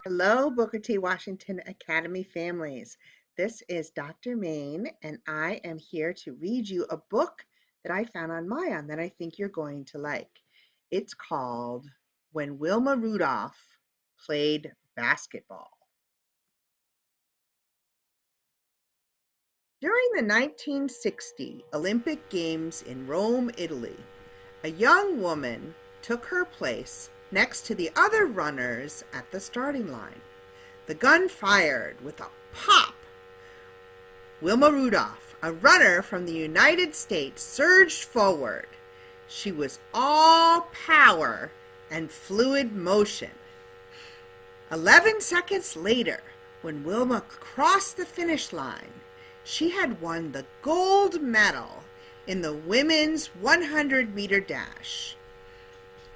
Hello, Booker T. Washington Academy families. This is Dr. Main, and I am here to read you a book that I found on Mayan that I think you're going to like. It's called When Wilma Rudolph Played Basketball. During the 1960 Olympic Games in Rome, Italy, a young woman took her place next to the other runners at the starting line. The gun fired with a pop. Wilma Rudolph, a runner from the United States, surged forward. She was all power and fluid motion. 11 seconds later, when Wilma crossed the finish line, she had won the gold medal in the women's 100-meter dash.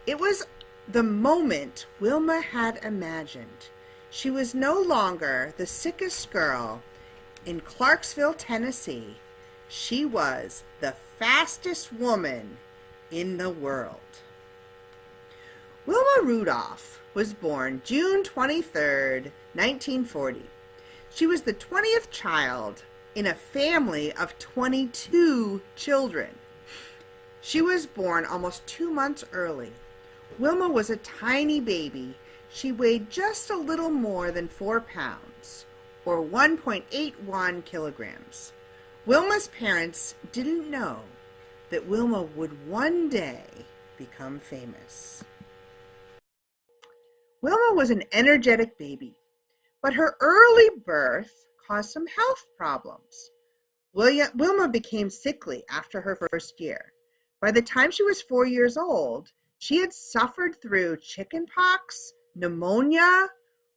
It was the moment Wilma had imagined. She was no longer the sickest girl in Clarksville, Tennessee. She was the fastest woman in the world. Wilma Rudolph was born June 23rd, 1940. She was the 20th child in a family of 22 children. She was born almost 2 months early. Wilma was a tiny baby. She weighed just a little more than 4 pounds, or 1.81 kilograms. Wilma's parents didn't know that Wilma would one day become famous. Wilma was an energetic baby, but her early birth caused some health problems. Wilma became sickly after her first year. By the time she was 4 years old, she had suffered through chickenpox, pneumonia,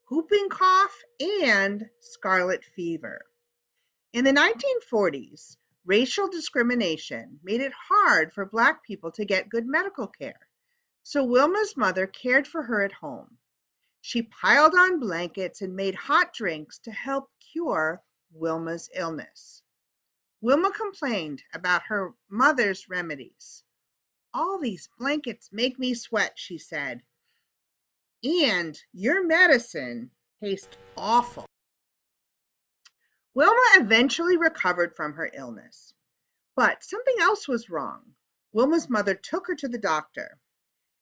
whooping cough, and scarlet fever. In the 1940s, racial discrimination made it hard for Black people to get good medical care, so Wilma's mother cared for her at home. She piled on blankets and made hot drinks to help cure Wilma's illness. Wilma complained about her mother's remedies. "All these blankets make me sweat," she said, "and your medicine tastes awful." Wilma eventually recovered from her illness, but something else was wrong. Wilma's mother took her to the doctor.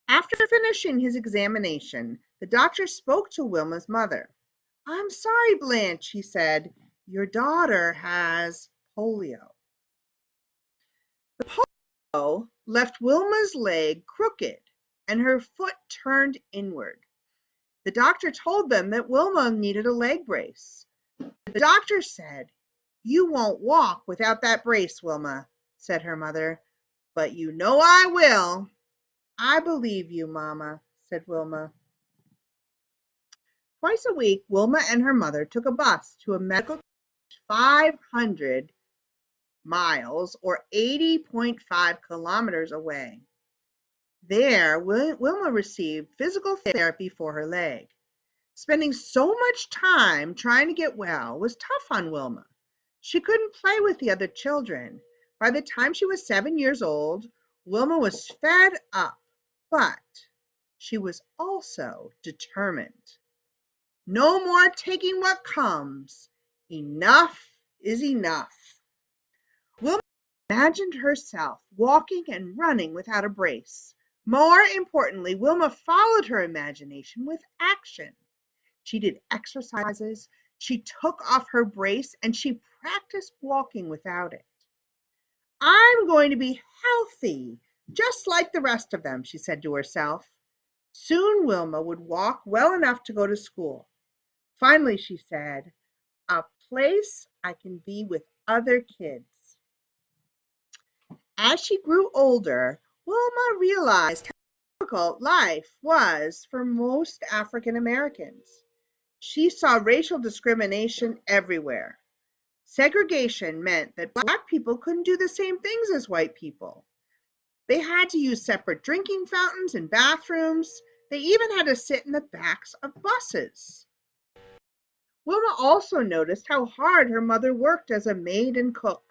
After finishing his examination, the doctor spoke to Wilma's mother. "I'm sorry, Blanche," he said. "Your daughter has polio." The polio left Wilma's leg crooked and her foot turned inward. The doctor told them that Wilma needed a leg brace. The doctor said, "You won't walk without that brace, Wilma," said her mother. "But you know I will." "I believe you, Mama," said Wilma. Twice a week, Wilma and her mother took a bus to a medical 500 miles or 80.5 kilometers away. There, Wilma received physical therapy for her leg. Spending so much time trying to get well was tough on Wilma. She couldn't play with the other children. By the time she was 7 years old, Wilma was fed up, but she was also determined. No more taking what comes. Enough is enough. Wilma imagined herself walking and running without a brace. More importantly, Wilma followed her imagination with action. She did exercises, she took off her brace, and she practiced walking without it. "I'm going to be healthy, just like the rest of them," she said to herself. Soon Wilma would walk well enough to go to school. Finally, she said, "A place I can be with other kids." As she grew older, Wilma realized how difficult life was for most African Americans. She saw racial discrimination everywhere. Segregation meant that Black people couldn't do the same things as white people. They had to use separate drinking fountains and bathrooms. They even had to sit in the backs of buses. Wilma also noticed how hard her mother worked as a maid and cook.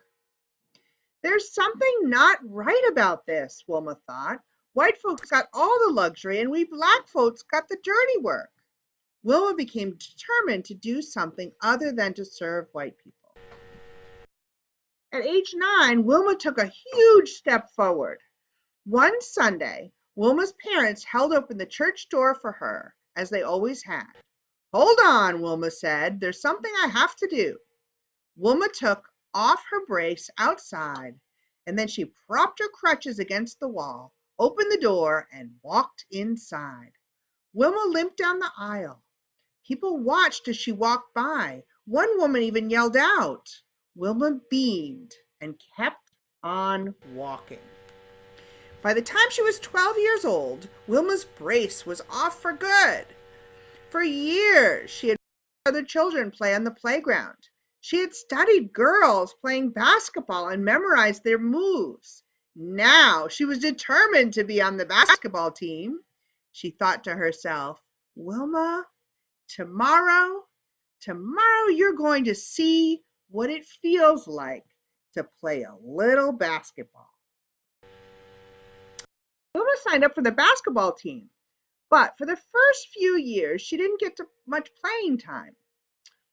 "There's something not right about this," Wilma thought. "White folks got all the luxury and we Black folks got the dirty work." Wilma became determined to do something other than to serve white people. At age 9, Wilma took a huge step forward. One Sunday, Wilma's parents held open the church door for her, as they always had. "Hold on," Wilma said. "There's something I have to do." Wilma took off her brace outside, and then she propped her crutches against the wall, opened the door, and walked inside. Wilma limped down the aisle. People watched as she walked by. One woman even yelled out. Wilma beamed and kept on walking. By the time she was 12 years old, Wilma's brace was off for good. For years, she had watched other children play on the playground. She had studied girls playing basketball and memorized their moves. Now she was determined to be on the basketball team. She thought to herself, "Wilma, tomorrow you're going to see what it feels like to play a little basketball." Wilma signed up for the basketball team, but for the first few years, she didn't get much playing time.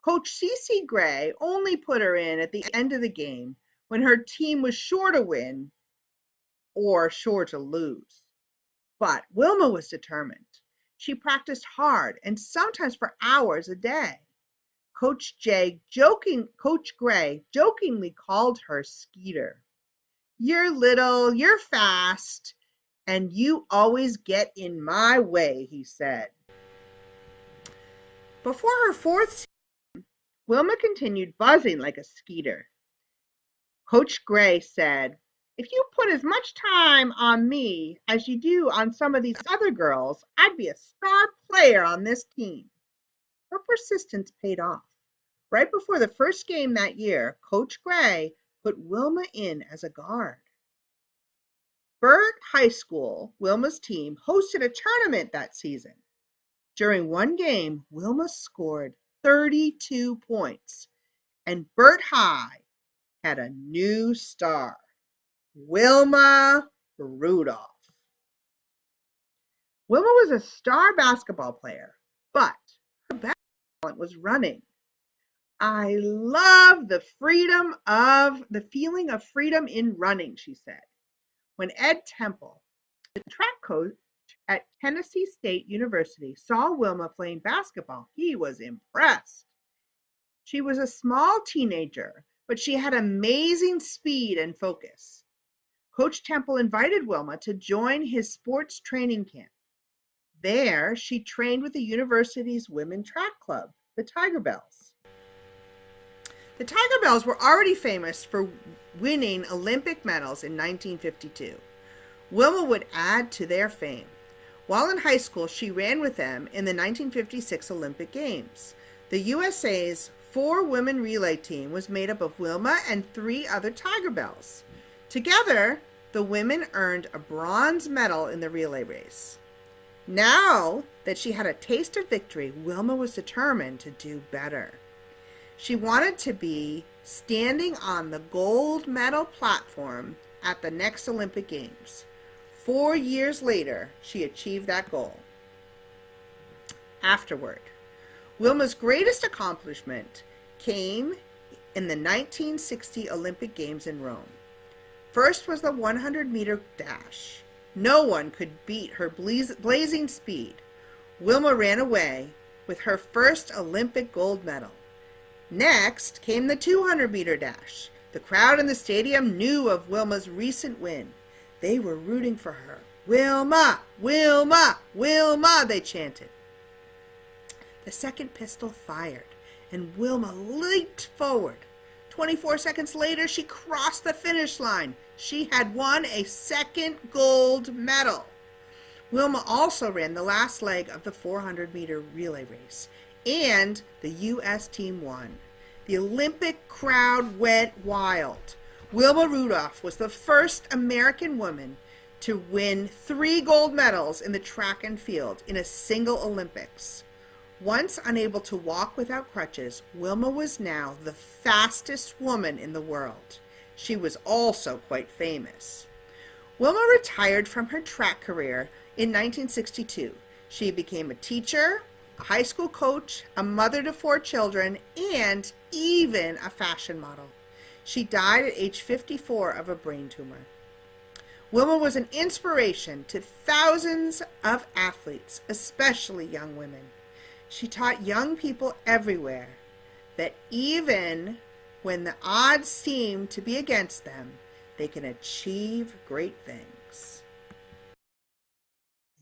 Coach C.C. Gray only put her in at the end of the game when her team was sure to win or sure to lose. But Wilma was determined. She practiced hard and sometimes for hours a day. Coach Gray jokingly called her Skeeter. "You're little, you're fast, and you always get in my way," he said. Before her fourth season, Wilma continued buzzing like a skeeter. Coach Gray said, "If you put as much time on me as you do on some of these other girls, I'd be a star player on this team." Her persistence paid off. Right before the first game that year, Coach Gray put Wilma in as a guard. Burt High School, Wilma's team, hosted a tournament that season. During one game, Wilma scored 32 points, and Burt High had a new star, Wilma Rudolph. Wilma was a star basketball player, but her best talent was running. "I love the feeling of freedom in running," she said. When Ed Temple, the track coach at Tennessee State University, saw Wilma playing basketball, he was impressed. She was a small teenager, but she had amazing speed and focus. Coach Temple invited Wilma to join his sports training camp. There, she trained with the university's women's track club, the Tiger Bells. The Tiger Bells were already famous for winning Olympic medals in 1952. Wilma would add to their fame. While in high school, she ran with them in the 1956 Olympic Games. The USA's 4-women relay team was made up of Wilma and 3 other Tiger Bells. Together, the women earned a bronze medal in the relay race. Now that she had a taste of victory, Wilma was determined to do better. She wanted to be standing on the gold medal platform at the next Olympic Games. 4 years later, she achieved that goal. Afterward, Wilma's greatest accomplishment came in the 1960 Olympic Games in Rome. First was the 100-meter dash. No one could beat her blazing speed. Wilma ran away with her first Olympic gold medal. Next came the 200-meter dash. The crowd in the stadium knew of Wilma's recent win. They were rooting for her. "Wilma, Wilma, Wilma," they chanted. The second pistol fired, and Wilma leaped forward. 24 seconds later, she crossed the finish line. She had won a second gold medal. Wilma also ran the last leg of the 400-meter relay race, and the U.S. team won. The Olympic crowd went wild. Wilma Rudolph was the first American woman to win 3 gold medals in the track and field in a single Olympics. Once unable to walk without crutches, Wilma was now the fastest woman in the world. She was also quite famous. Wilma retired from her track career in 1962. She became a teacher, a high school coach, a mother to 4 children, and even a fashion model. She died at age 54 of a brain tumor. Wilma was an inspiration to thousands of athletes, especially young women. She taught young people everywhere that even when the odds seem to be against them, they can achieve great things.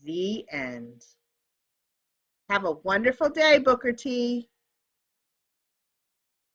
The end. Have a wonderful day, Booker T.